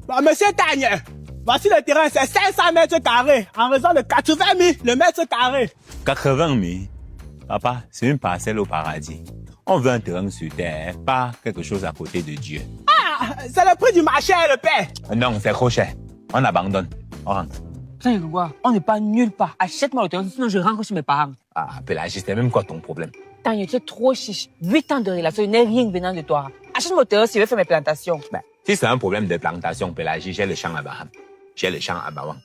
Bon, monsieur Tagne, voici le terrain, c'est 500 mètres carrés, en raison de 80 000 le mètre carré. 80 000? Papa, c'est une parcelle au paradis. On veut un terrain sur terre, pas quelque chose à côté de Dieu. Ah, c'est le prix du marché, le père. Non, c'est trop cher. On abandonne. On rentre. Putain, Grégoire, on n'est pas nulle part. Achète-moi le terrain, sinon je rentre chez mes parents. Ah, Pélagie, c'est même quoi ton problème? Tanya, tu es trop chiche. 8 ans de relation, il n'est rien venant de toi. Achète-moi le terrain si je veux faire mes plantations. Ben, si c'est un problème de plantation, Pélagie, j'ai le champ à Baham. J'ai le champ à Bawang.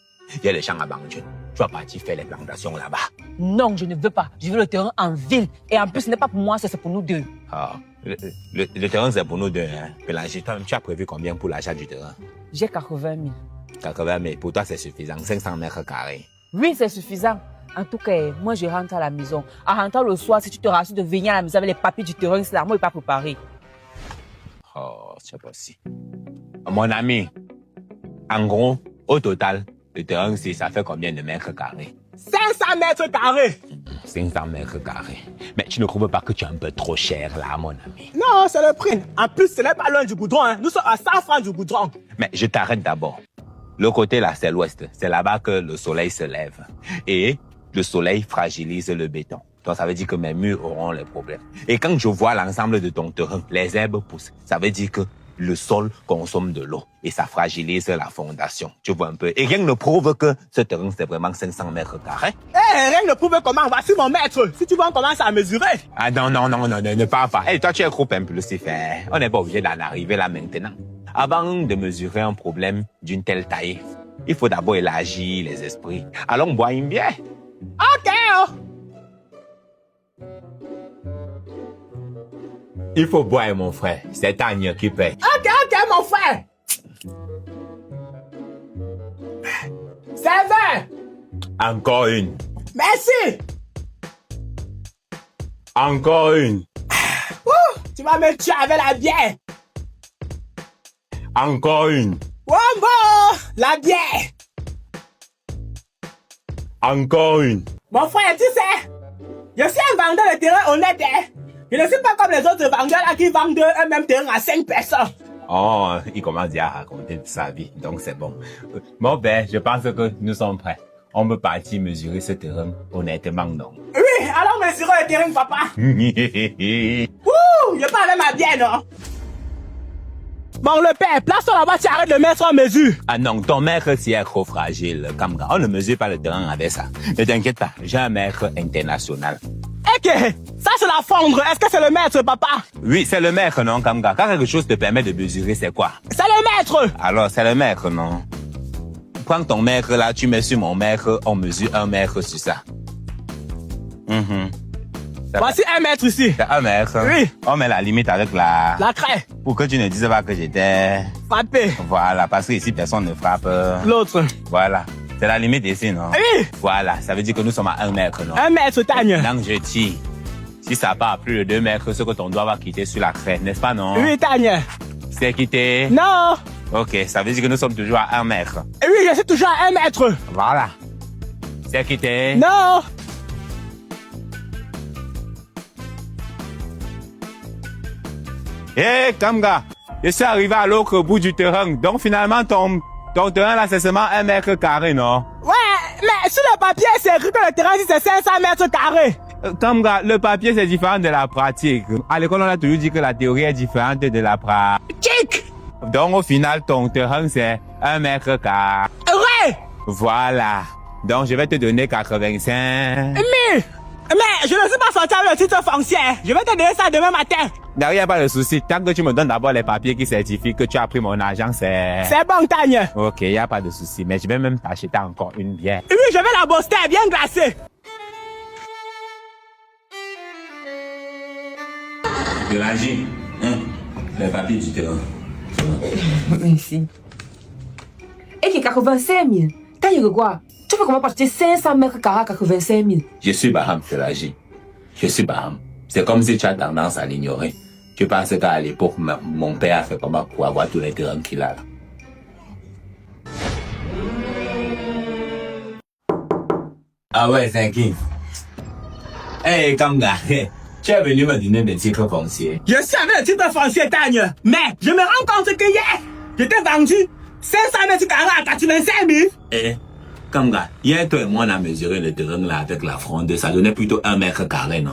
J'ai le champ à Bangchun. Tu vas partir faire les plantations là-bas. Non, je ne veux pas. Je veux le terrain en ville. Et en plus, ce n'est pas pour moi, c'est pour nous deux. Ah, le terrain, c'est pour nous deux. Hein. Pélagie, toi, tu as prévu combien pour l'achat du terrain? J'ai 80 000. 80 000, pour toi, c'est suffisant. 500 mètres carrés. Oui, c'est suffisant. En tout cas, moi, je rentre à la maison. En rentrant le soir, si tu te rassures de venir à la maison avec les papiers du terrain, c'est là, moi, il n'est pas préparé. Oh, c'est pas si. Mon ami, en gros, au total, le terrain, ça fait combien de mètres carrés? 500 mètres carrés. 500 mètres carrés. Mais tu ne trouves pas que tu es un peu trop cher là, mon ami? Non, c'est le prix. En plus, ce n'est pas loin du goudron. Hein. Nous sommes à 100 francs du goudron. Mais je t'arrête d'abord. Le côté là, c'est l'ouest. C'est là-bas que le soleil se lève. Et le soleil fragilise le béton. Donc, ça veut dire que mes murs auront les problèmes. Et quand je vois l'ensemble de ton terrain, les herbes poussent, ça veut dire que le sol consomme de l'eau et ça fragilise la fondation. Tu vois un peu. Et rien ne prouve que ce terrain, c'est vraiment 500 mètres carrés. Rien ne prouve comment. Voici mon maître. Si tu veux, on commence à mesurer. Ah non, ne parle pas. Hey, toi, tu es trop impulsif. Hein? On n'est pas obligé d'en arriver là maintenant. Avant de mesurer un problème d'une telle taille, il faut d'abord élargir les esprits. Allons boire une bière. Ok. Il faut boire, mon frère. C'est Tanya qui paie. Ok, mon frère. C'est vrai. Encore une. Merci. Encore une. Tu vas me tuer avec la bière. Encore une. Wombo, la bière. Encore une. Mon frère, tu sais, je suis un vendeur de terrain honnête. Hein? Je ne suis pas comme les autres vendeurs là qui vendent un même terrain à 5 personnes. Oh, il commence déjà à raconter de sa vie, donc c'est bon. Bon ben, je pense que nous sommes prêts. On peut partir mesurer ce terrain honnêtement, non? Oui, allons mesurer le terrain, papa. Je parle avec ma bière, non? Bon, le père, place-toi là-bas, tu arrêtes de mettre en mesure. Ah non, ton mètre, c'est trop fragile, Kamga. On ne mesure pas le terrain avec ça. Ne t'inquiète pas, j'ai un mètre international. Ok, ça c'est la fondre. Est-ce que c'est le maître, papa? Oui, c'est le mètre, non, Kamga? Quand quelque chose te permet de mesurer, c'est quoi? C'est le maître. Alors, c'est le mètre, non? Prends ton mètre là, tu mets sur mon mètre, on mesure 1 mètre sur ça. Voici 1 mètre ici. C'est 1 mètre. Oui. On met la limite avec la craie. Pour que tu ne dises pas que j'étais frappé. Voilà, parce que ici, personne ne frappe. L'autre. Voilà. C'est la limite ici, non? Oui. Voilà, ça veut dire que nous sommes à 1 mètre, non? 1 mètre, Tagne. Donc, je tire. Si ça part à plus de 2 mètres, ce que ton doigt va quitter sur la craie, n'est-ce pas, non? Oui, Tagne. C'est quitté? Non. Ok, ça veut dire que nous sommes toujours à 1 mètre. Oui, je suis toujours à 1 mètre. Voilà. C'est quitté? Non. Hé, Kamga, je suis arrivé à l'autre bout du terrain. Donc, finalement, ton terrain, là, c'est seulement 1 mètre carré, non? Ouais, mais sur le papier, c'est écrit que le terrain, c'est 500 mètres carrés. Kamga, le papier, c'est différent de la pratique. À l'école, on a toujours dit que la théorie est différente de la pratique. Donc, au final, ton terrain, c'est 1 mètre carré. Ouais. Voilà. Donc, je vais te donner 85. Mais je ne suis pas sorti avec le titre foncier. Je vais te donner ça demain matin. Il n'y a pas de souci. Tant que tu me donnes d'abord les papiers qui certifient que tu as pris mon argent, c'est... C'est bon, Tagne. Ok, il n'y a pas de souci. Mais je vais même t'acheter encore une bière. Oui, je vais la booster, bien glacée. Pélagie, les papiers du terrain. Merci. Et qui est 85 000. T'as eu quoi? Tu veux comment partir 500 mètres carrés à 85 000? Je suis Baham, Pélagie. Je suis Baham. C'est comme si tu as tendance à l'ignorer. Tu penses qu'à l'époque, mon père a fait comment pour avoir tous les terrains qu'il a là. Ah ouais, c'est qui? Hey, Kamga, tu es venu me donner des titres fonciers. Je savais le titre foncier, Tagne. Mais je me rends compte que hier, je t'ai vendu 500 mètres carrés à 85 000. Eh, Kamga, hier, toi et moi, on a mesuré le terrain là avec la fronde. Ça donnait plutôt 1 mètre carré, non?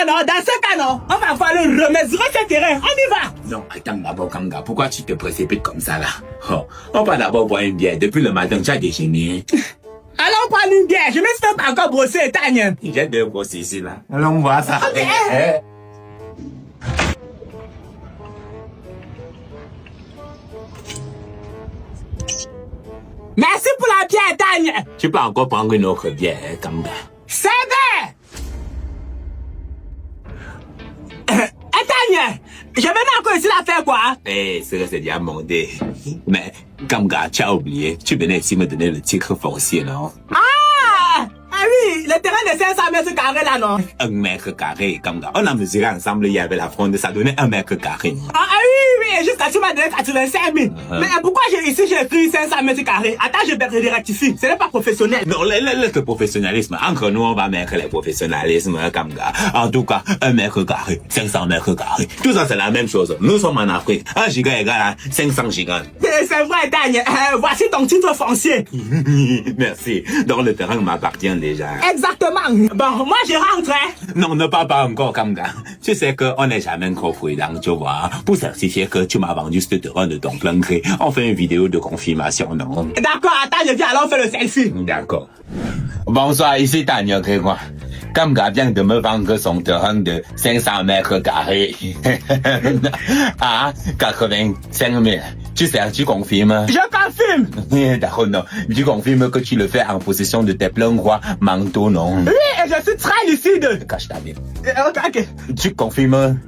Non, dans ce cas, non. On va falloir remesurer ce terrain. On y va. Non, attends d'abord, Kamga. Pourquoi tu te précipites comme ça, là? Oh, on va d'abord boire une bière. Depuis le matin, tu as déjeuné. Allons prendre une bière. Je me suis pas encore brossé, Tanya. J'ai deux brosses ici, là. Allons voir ça. Ok. Merci pour la bière, Tanya. Tu peux encore prendre une autre bière, Kamga. C'est vrai. Tanya, je venais encore ici la faire quoi? Eh, c'est déjà demandé. Mais, Kamga, tu as oublié. Tu venais ici me donner le titre foncier, non? Ah oui, le terrain de 500 mètres carrés là, non? 1 mètre carré, Kamga. On a mesuré ensemble, il y avait la fronde, ça donnait 1 mètre carré. Oui, jusqu'à tu m'as donné 85 000. Mais pourquoi j'ai écrit 500 mètres carrés? Attends, je vais rectifier. Ce n'est pas professionnel. Non, le professionnalisme. Entre nous, on va mettre le professionnalisme, Kamga. En tout cas, 1 mètre carré, 500 mètres carrés. Tout ça, c'est la même chose. Nous sommes en Afrique. 1 giga égale à 500 gigas. C'est vrai, Tanya. Voici ton titre foncier. Merci. Donc, le terrain m'appartient déjà. Exactement. Bon, moi, je rentre, hein. Non, ne parle pas encore, Kamga. Tu sais qu'on n'est jamais trop prudent, tu vois. Pour certifier que tu m'as vendu ce terrain de ton plein gré, on fait une vidéo de confirmation, non? D'accord, attends, je viens alors faire le selfie. D'accord. Bonsoir, ici Tanya Grégoire. Kamga vient de me vendre son terrain de 500 mètres carrés à 85 000. Tu sais, tu confirmes? Je confirme. D'accord, non. Tu confirmes que tu le fais en possession de tes pleins droits manteaux, non? Oui, et je suis très lucide. Cache ta vie. Ok. Tu confirmes?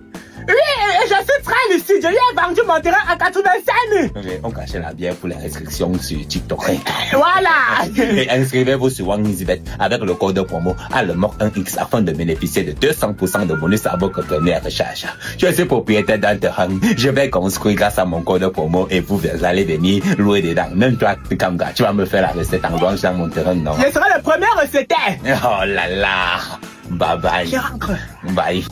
Oui, et je suis très lucide. Je lui ai vendu mon terrain à 85 000. On cachait la bière pour les restrictions sur TikTok. Voilà. Et inscrivez-vous sur Wangizibet avec le code promo ALEMOC1X afin de bénéficier de 200% de bonus à votre première recharge. Je suis propriétaire d'un terrain. Je vais construire grâce à mon code promo et vous allez venir louer dedans. Même toi, Kamga, tu vas me faire la recette en louange dans mon terrain, non? Je serai le premier recetteur. Oh là là. Bye bye. Je rentre. Bye.